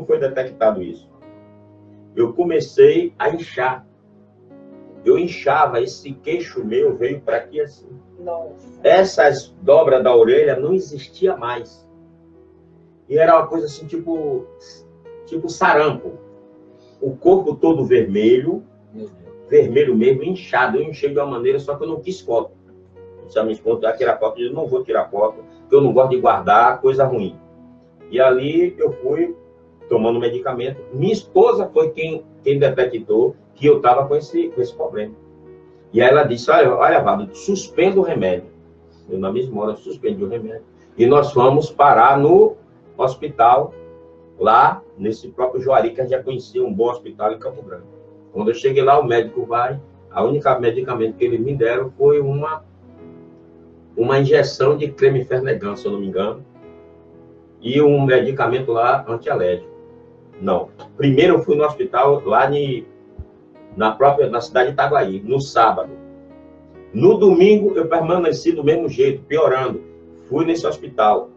foi detectado isso? Eu comecei a inchar. Eu inchava, esse queixo meu veio para aqui assim. Nossa. Essas dobras da orelha não existia mais. E era uma coisa assim, tipo sarampo. O corpo todo vermelho, vermelho mesmo, inchado. Eu enchei de uma maneira, só que eu não quis foto. Se a minha esposa tirar foto, eu não vou tirar foto, porque eu não gosto de guardar coisa ruim. E ali eu fui tomando medicamento. Minha esposa foi quem detectou que eu estava com esse problema. E aí ela disse, olha, Vado, suspenda o remédio. Eu, na mesma hora, suspendi o remédio. E nós fomos parar no hospital, lá nesse próprio Juari, que a gente já conhecia, um bom hospital em Campo Grande. Quando eu cheguei lá, o médico a única medicamento que eles me deram foi uma injeção de creme Fernegan, se eu não me engano, e um medicamento lá antialérgico. Não. Primeiro eu fui no hospital lá na cidade de Itaguaí, no sábado. No domingo eu permaneci do mesmo jeito, piorando. Fui nesse hospital,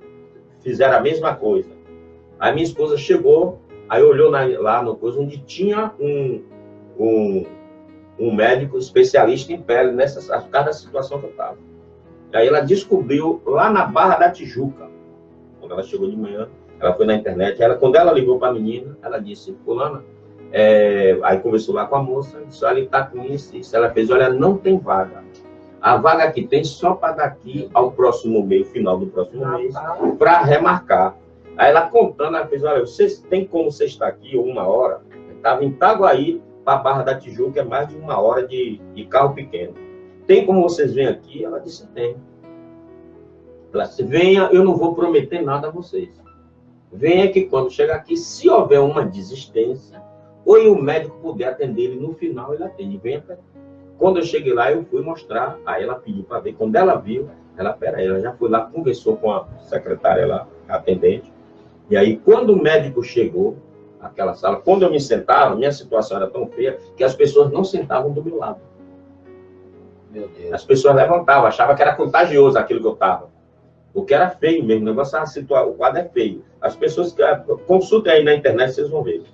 fizeram a mesma coisa. Aí minha esposa chegou, aí olhou lá no coisa onde tinha um médico especialista em pele, por causa da situação que eu estava. Aí ela descobriu lá na Barra da Tijuca, quando ela chegou de manhã, ela foi na internet, quando ela ligou para a menina, ela disse, fulana, aí conversou lá com a moça, disse, olha, ele está com isso. Ela fez, olha, não tem vaga. A vaga que tem só para daqui ao próximo mês, final do próximo mês, para remarcar. Aí ela contando, ela fez, olha, vocês tem como você estar aqui 1 hora? Estava em Itaguaí para a Barra da Tijuca, é mais de 1 hora de carro pequeno. Tem como vocês virem aqui? Ela disse, tem. Ela disse, venha, eu não vou prometer nada a vocês. venha que quando chegar aqui, se houver uma desistência, ou o médico puder atender ele no final, ele atende. Venha pra... Quando eu cheguei lá, eu fui mostrar, aí ela pediu para ver. Quando ela viu, ela já foi lá, conversou com a secretária lá, a atendente. E aí, quando o médico chegou naquela sala, quando eu me sentava, minha situação era tão feia que as pessoas não sentavam do meu lado. Meu Deus. As pessoas levantavam, achavam que era contagioso aquilo que eu estava. Porque era feio mesmo, o negócio, o quadro é feio. As pessoas que consultem aí na internet, vocês vão ver.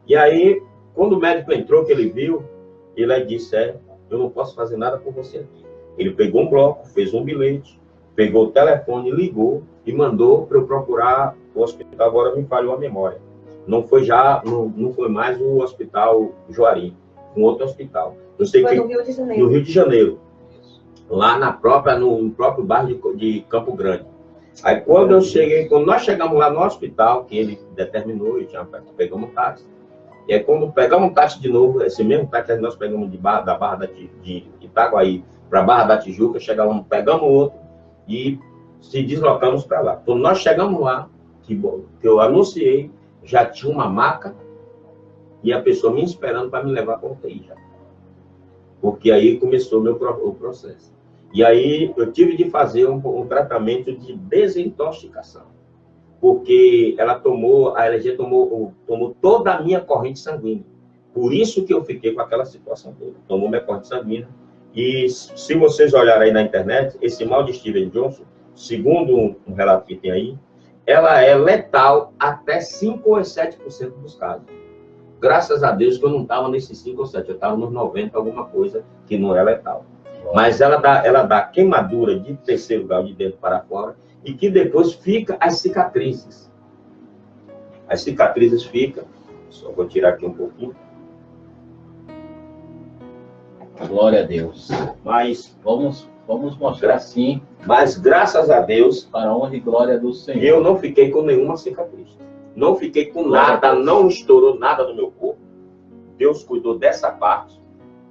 E aí, quando o médico entrou, que ele viu, ele disse, eu não posso fazer nada por você aqui. Ele pegou um bloco, fez um bilhete, pegou o telefone, ligou e mandou para eu procurar o hospital. Agora me falhou a memória. Não foi mais o hospital Juari, um outro hospital. Não sei foi que, no Rio de Janeiro. No Rio de Janeiro. Lá no próprio bairro de Campo Grande. Aí quando nós chegamos lá no hospital, que ele determinou, pegamos um táxi. E aí quando pegamos um táxi de novo, esse mesmo táxi que nós pegamos da Barra de Itaguaí para Barra da Tijuca, pegamos outro e se deslocamos para lá. Quando nós chegamos lá, que eu anunciei, já tinha uma maca e a pessoa me esperando para me levar para o UTI já. Porque aí começou o processo. E aí eu tive de fazer um tratamento de desintoxicação. Porque a alergia tomou toda a minha corrente sanguínea. Por isso que eu fiquei com aquela situação toda. Tomou minha corrente sanguínea. E se vocês olharem aí na internet, esse mal de Steven Johnson, segundo um relato que tem aí, ela é letal até 5 ou 7% dos casos. Graças a Deus que eu não estava nesses 5 ou 7, eu estava nos 90, alguma coisa que não é letal. Mas ela dá queimadura de terceiro grau, de dentro para fora, e que depois fica as cicatrizes. As cicatrizes ficam, só vou tirar aqui um pouquinho. Glória a Deus. Mas vamos mostrar assim. Mas graças a Deus, para a honra e glória do Senhor, eu não fiquei com nenhuma cicatriz. Não fiquei com nada, não estourou nada no meu corpo. Deus cuidou dessa parte.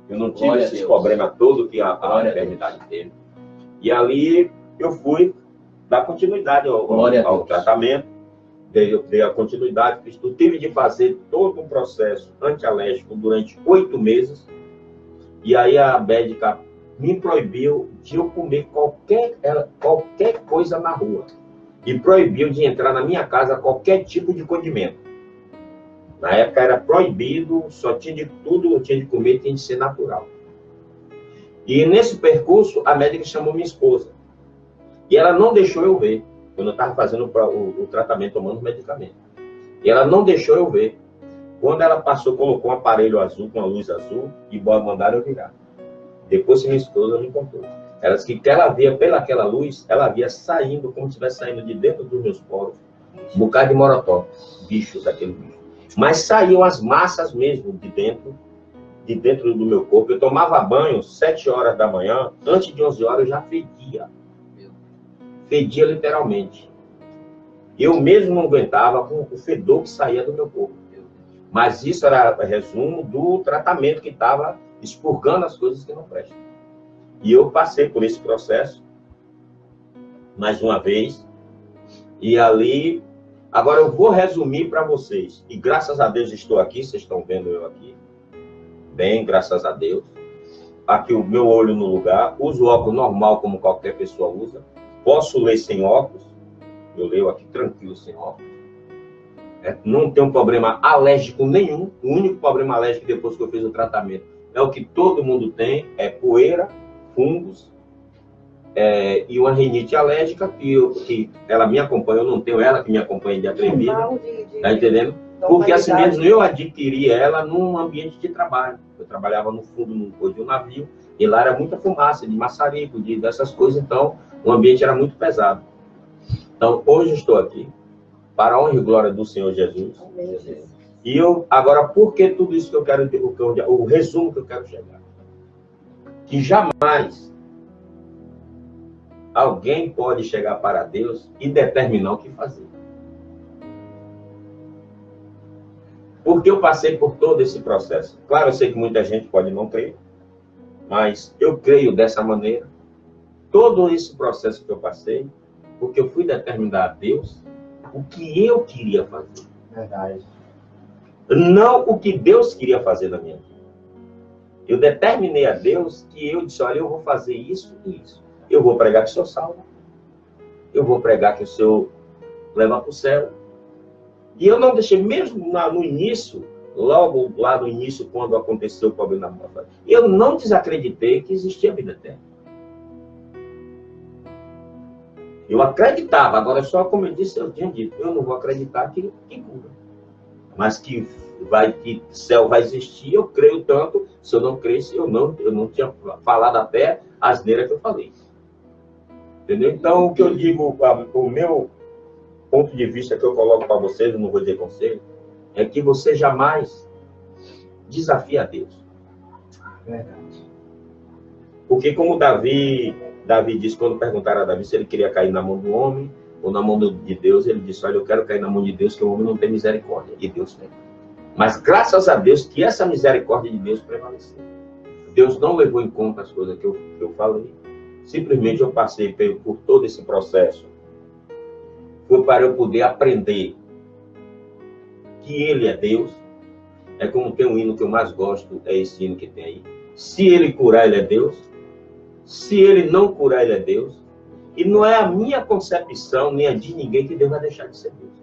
Eu não tive esses problemas todos que a enfermidade teve. E ali eu fui dar continuidade ao tratamento. Dei a continuidade, fiz tudo. Tive de fazer todo um processo antialérgico durante 8 meses. E aí a médica me proibiu de eu comer qualquer coisa na rua. E proibiu de entrar na minha casa qualquer tipo de condimento. Na época era proibido, só tinha de tudo, tinha de comer, tinha de ser natural. E nesse percurso, a médica chamou minha esposa. E ela não deixou eu ver, quando eu estava fazendo o tratamento, tomando medicamento. E ela não deixou eu ver. Quando ela colocou um aparelho azul, com uma luz azul, e mandaram eu virar. Depois minha esposa me contou. Ela disse que ela via pelaquela luz, ela via saindo, como se estivesse saindo de dentro dos meus poros, um bocado de morotó, bichos, daquele bicho. Mas saíam as massas mesmo de dentro do meu corpo. Eu tomava banho 7 horas da manhã, antes de 11 horas eu já fedia. Fedia literalmente. Eu mesmo não aguentava com o fedor que saía do meu corpo. Mas isso era resumo do tratamento que estava expurgando as coisas que não prestam. E eu passei por esse processo, mais uma vez, e ali... Agora eu vou resumir para vocês. E graças a Deus estou aqui, vocês estão vendo eu aqui. Bem, graças a Deus. Aqui o meu olho no lugar. Uso óculos normal, como qualquer pessoa usa. Posso ler sem óculos. Eu leio aqui tranquilo, sem óculos. Não tenho problema alérgico nenhum. O único problema alérgico depois que eu fiz o tratamento é o que todo mundo tem. É poeira, fungos. E uma rinite alérgica, que ela me acompanha, eu não tenho ela que me acompanha de atrevida, tá entendendo? Porque assim mesmo eu adquiri ela num ambiente de trabalho. Eu trabalhava no fundo de um navio, e lá era muita fumaça, de maçarico, dessas coisas, então o ambiente era muito pesado. Então hoje estou aqui, para a honra e glória do Senhor Jesus. E agora, por que tudo isso que eu quero, o resumo que eu quero chegar? Que jamais alguém pode chegar para Deus e determinar o que fazer. Porque eu passei por todo esse processo. Claro, eu sei que muita gente pode não crer, mas eu creio dessa maneira. Todo esse processo que eu passei, porque eu fui determinar a Deus o que eu queria fazer. Verdade. Não o que Deus queria fazer na minha vida. Eu determinei a Deus que eu disse, olha, eu vou fazer isso e isso. Eu vou pregar que o Senhor salva. Eu vou pregar que o Senhor leva para o céu. E eu não deixei, mesmo no início, logo lá no início, quando aconteceu o problema da morte, eu não desacreditei que existia a vida eterna. Eu acreditava, agora só como eu disse, eu tinha dito, eu não vou acreditar que cura. Mas que céu vai existir, eu creio tanto, se eu não cresce, eu não tinha falado até a asneira que eu falei. Entendeu? Então, o que eu digo, o meu ponto de vista que eu coloco para vocês, eu não vou dizer conselho, é que você jamais desafie a Deus. Verdade. Porque como Davi disse, quando perguntaram a Davi se ele queria cair na mão do homem ou na mão de Deus, ele disse, olha, eu quero cair na mão de Deus, que o homem não tem misericórdia. E Deus tem. Mas graças a Deus que essa misericórdia de Deus prevaleceu. Deus não levou em conta as coisas que eu falei. Simplesmente eu passei por todo esse processo. Foi para eu poder aprender que Ele é Deus. É como tem um hino que eu mais gosto, é esse hino que tem aí. Se Ele curar, Ele é Deus. Se Ele não curar, Ele é Deus. E não é a minha concepção, nem a de ninguém, que Deus vai deixar de ser Deus.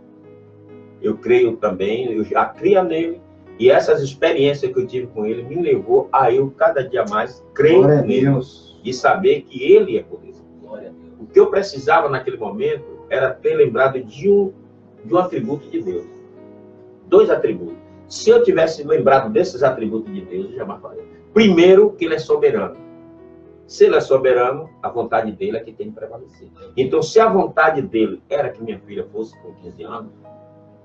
Eu creio também, eu já cria nele. E essas experiências que eu tive com Ele me levou a eu cada dia mais crer nele. E saber que Ele é poderoso. O que eu precisava naquele momento era ter lembrado de um atributo de Deus. 2 atributos. Se eu tivesse lembrado desses atributos de Deus, eu jamais faria. Primeiro, que Ele é soberano. Se Ele é soberano, a vontade dEle é que tem que prevalecer. Então, se a vontade dEle era que minha filha fosse com 15 anos,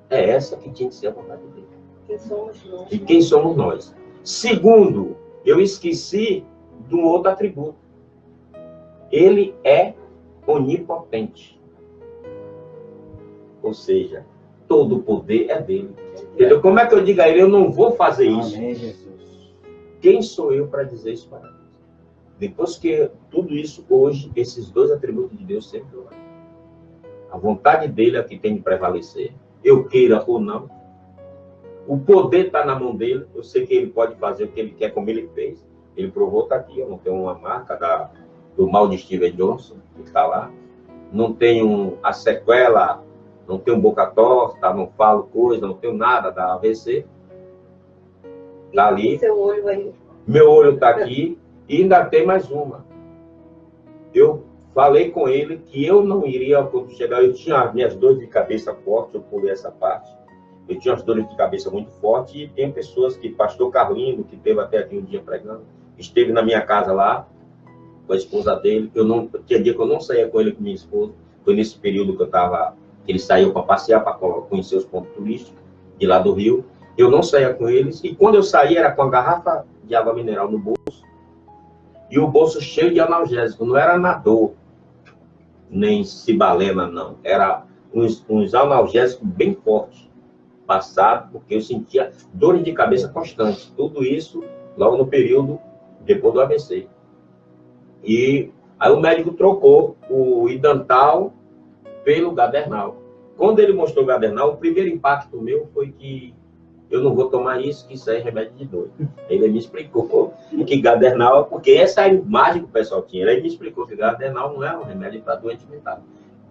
é essa que tinha que ser a vontade dEle. Quem somos nós? E quem somos nós? Segundo, eu esqueci de um outro atributo. Ele é onipotente. Ou seja, todo o poder é dele. Entendeu? Como é que eu digo a ele, eu não vou fazer isso? Amém, Jesus. Quem sou eu para dizer isso para Deus? Depois que tudo isso, hoje, esses 2 atributos de Deus sempre vai. A vontade dele é que tem de prevalecer. Eu queira ou não. O poder está na mão dele. Eu sei que ele pode fazer o que ele quer, como ele fez. Ele provou, está aqui. Eu não tenho uma marca do mal de Steven Johnson, que está lá. Não tenho a sequela, não tenho boca torta, não falo coisa, não tenho nada da AVC. Está ali. Seu olho aí. Meu olho está aqui. E ainda tem mais uma. Eu falei com ele que eu não iria, quando chegar, eu tinha as minhas dores de cabeça fortes, eu pulei essa parte. Eu tinha as dores de cabeça muito fortes, e tem pessoas que, pastor Carlino, que teve até aqui um dia pregando, esteve na minha casa lá, com a esposa dele. Tinha dia que eu não saía com ele, com minha esposa. Foi nesse período que ele saiu para passear, para conhecer os pontos turísticos de lá do Rio. Eu não saía com eles, e quando eu saía era com a garrafa de água mineral no bolso, e o bolso cheio de analgésico. Não era Nador, nem Cibalena, não. Era uns analgésicos bem fortes, passado, porque eu sentia dores de cabeça constantes. Tudo isso logo no período depois do AVC. E aí o médico trocou o Idantal pelo Gadernal. Quando ele mostrou o Gadernal, o primeiro impacto meu foi que eu não vou tomar isso, que isso aí é remédio de dor. Ele me explicou que Gadernal, porque essa é a imagem que o pessoal tinha. Ele me explicou que Gadernal não é um remédio para doente mental.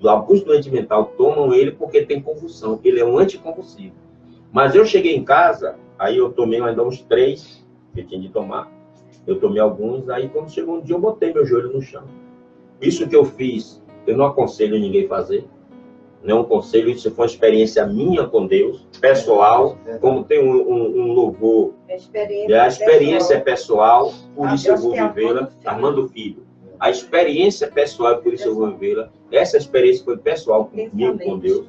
Alguns doentes mentais tomam ele porque tem convulsão. Ele é um anticonvulsivo. Mas eu cheguei em casa, aí eu tomei ainda uns 3 que eu tinha de tomar. Eu tomei alguns, aí quando chegou um dia eu botei meu joelho no chão. Isso que eu fiz, eu não aconselho ninguém fazer. Não é um conselho, isso foi uma experiência minha com Deus, pessoal, como tem um louvor. A experiência é pessoal, por isso eu vou vivê-la, Armando Filho. A experiência é pessoal, por isso eu vou vivê-la. Essa experiência foi pessoal comigo, com Deus.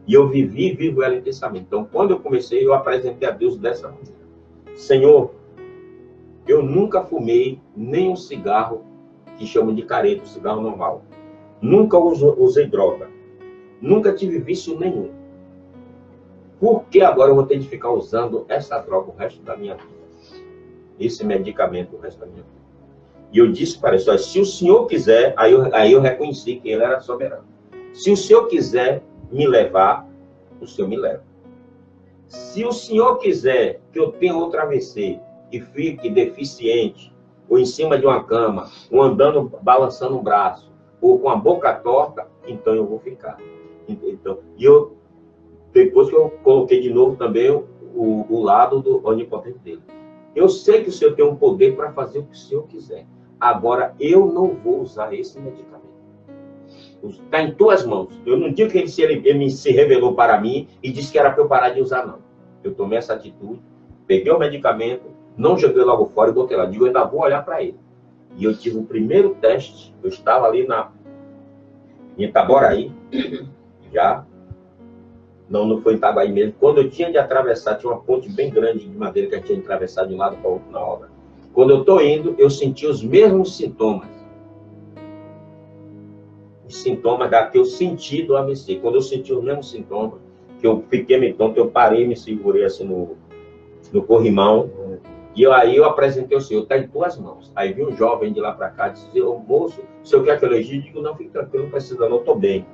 E eu vivo ela intensamente. Então, quando eu comecei, eu apresentei a Deus dessa maneira. Senhor, eu nunca fumei nem um cigarro que chamam de careta, um cigarro normal. Nunca usei droga. Nunca tive vício nenhum. Por que agora eu vou ter de ficar usando essa droga o resto da minha vida? Esse medicamento o resto da minha vida. E eu disse para ele, se o senhor quiser, aí eu reconheci que ele era soberano. Se o senhor quiser, me levar, o Senhor me leva. Se o Senhor quiser que eu tenha outro AVC e fique deficiente, ou em cima de uma cama, ou andando, balançando um braço, ou com a boca torta, então eu vou ficar. Então, e eu, depois que eu coloquei de novo também o lado do onipotente dele. Eu sei que o Senhor tem um poder para fazer o que o Senhor quiser. Agora, eu não vou usar esse medicamento. Está em tuas mãos. Eu não digo que ele se revelou para mim e disse que era para eu parar de usar, não. Eu tomei essa atitude, peguei o medicamento, não joguei logo fora e botei lá. Digo, eu ainda vou olhar para ele. E eu tive o primeiro teste. Eu estava ali em Itaboraí, já. Não foi em Itaguaí mesmo. Quando eu tinha de atravessar, tinha uma ponte bem grande de madeira que eu tinha de atravessar de um lado para o outro na obra. Quando eu estou indo, eu senti os mesmos sintomas. Os sintomas que eu senti do AVC. Quando eu senti os mesmos sintomas, que eu fiquei meio tonto, eu parei, me segurei assim no corrimão. E aí eu apresentei o Senhor, está em tuas mãos. Aí vi um jovem de lá para cá, disse, ô moço, o senhor quer que eu elegie? Eu digo, não, fique tranquilo, não precisa não, eu estou bem.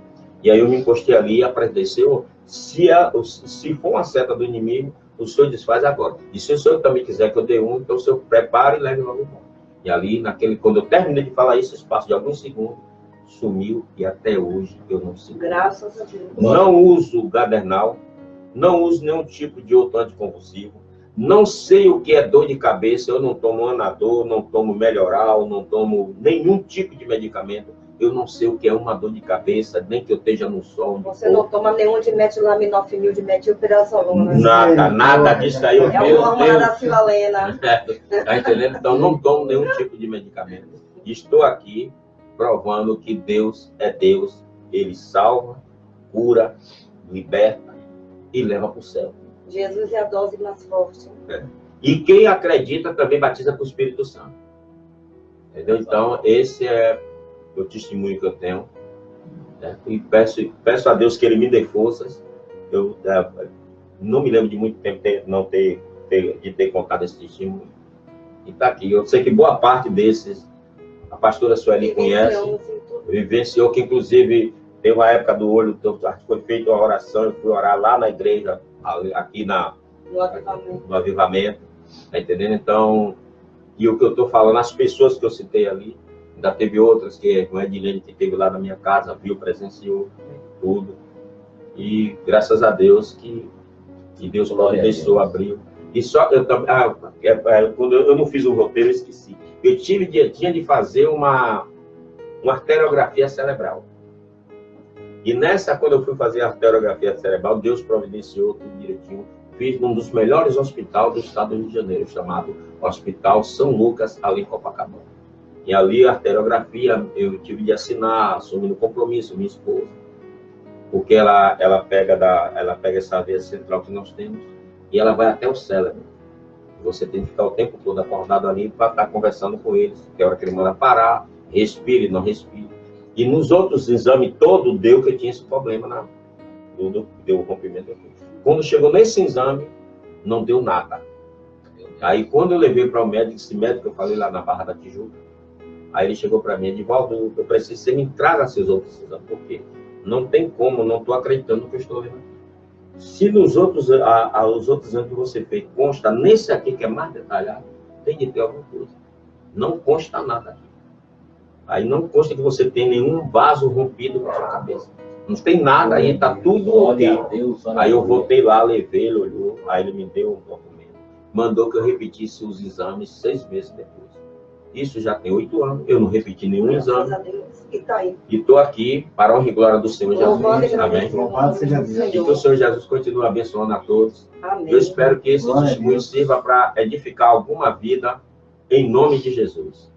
E aí eu me encostei ali e apresentei, Senhor, se for uma seta do inimigo, o Senhor desfaz agora. E se o Senhor também quiser que eu dê um, então o Senhor prepare e leve logo embora. E ali, quando eu terminei de falar isso, espaço de alguns segundos, sumiu e até hoje eu não sei. Graças a Deus. Não uso Gadernal, não uso nenhum tipo de outro anticonvulsivo, não sei o que é dor de cabeça, eu não tomo Anador, não tomo Melhoral, não tomo nenhum tipo de medicamento. Eu não sei o que é uma dor de cabeça, nem que eu esteja no sol. Você não toma nenhum de metilaminofenil, de metilprednisolona. Nada disso aí. É o hormônio da silalena. Tá entendendo? Então, não tomo nenhum tipo de medicamento. Estou aqui provando que Deus é Deus. Ele salva, cura, liberta e leva para o céu. Jesus é a dose mais forte. E quem acredita também batiza com o Espírito Santo. Entendeu? Então, esse é o testemunho que eu tenho, né? E peço a Deus que Ele me dê forças. Eu não me lembro de muito tempo de ter contado esse testemunho. E está aqui. Eu sei que boa parte desses, a pastora Sueli conhece, vivenciou, que inclusive teve uma época do olho, foi feita uma oração, eu fui orar lá na igreja, aqui no avivamento, tá entendendo? Então, e o que eu estou falando, as pessoas que eu citei ali, ainda teve outras, que a Edilene que esteve lá na minha casa, viu, presenciou tudo. E graças a Deus que Deus providenciou, abriu. E só, quando eu não fiz o roteiro, eu esqueci. Eu tinha de fazer uma arteriografia cerebral. E quando eu fui fazer a arteriografia cerebral, Deus providenciou tudo direitinho. Fiz num dos melhores hospitais do estado do Rio de Janeiro, chamado Hospital São Lucas, ali em Copacabana. E ali a arteriografia eu tive de assinar, assumindo compromisso, minha esposa. Porque ela pega essa veia central que nós temos e ela vai até o cérebro. Você tem que ficar o tempo todo acordado ali para estar conversando com eles. Que é a hora que ele manda parar, respire, não respire. E nos outros exames todo deu que eu tinha esse problema, deu rompimento aqui. Quando chegou nesse exame, não deu nada. Aí quando eu levei para o médico, esse médico eu falei lá na Barra da Tijuca, aí ele chegou para mim, Edivaldo, eu preciso que você me traga esses outros exames, porque não tem como, não estou acreditando no que eu estou vendo aqui. Se nos outros, os outros exames que você fez consta, nesse aqui que é mais detalhado, tem de ter alguma coisa. Não consta nada aqui. Aí não consta que você tem nenhum vaso rompido na sua cabeça. Não tem nada, aí está tudo ok. Aí eu voltei lá, levei, ele olhou, aí ele me deu um documento. Mandou que eu repetisse os exames 6 meses depois. Isso já tem 8 anos, eu não repeti nenhum exame. E estou aqui para a honra e glória do Senhor Jesus. Amém. Louvado seja Deus. E que o Senhor Jesus continue abençoando a todos. Amém. Eu espero que esse testemunho sirva para edificar alguma vida em nome de Jesus.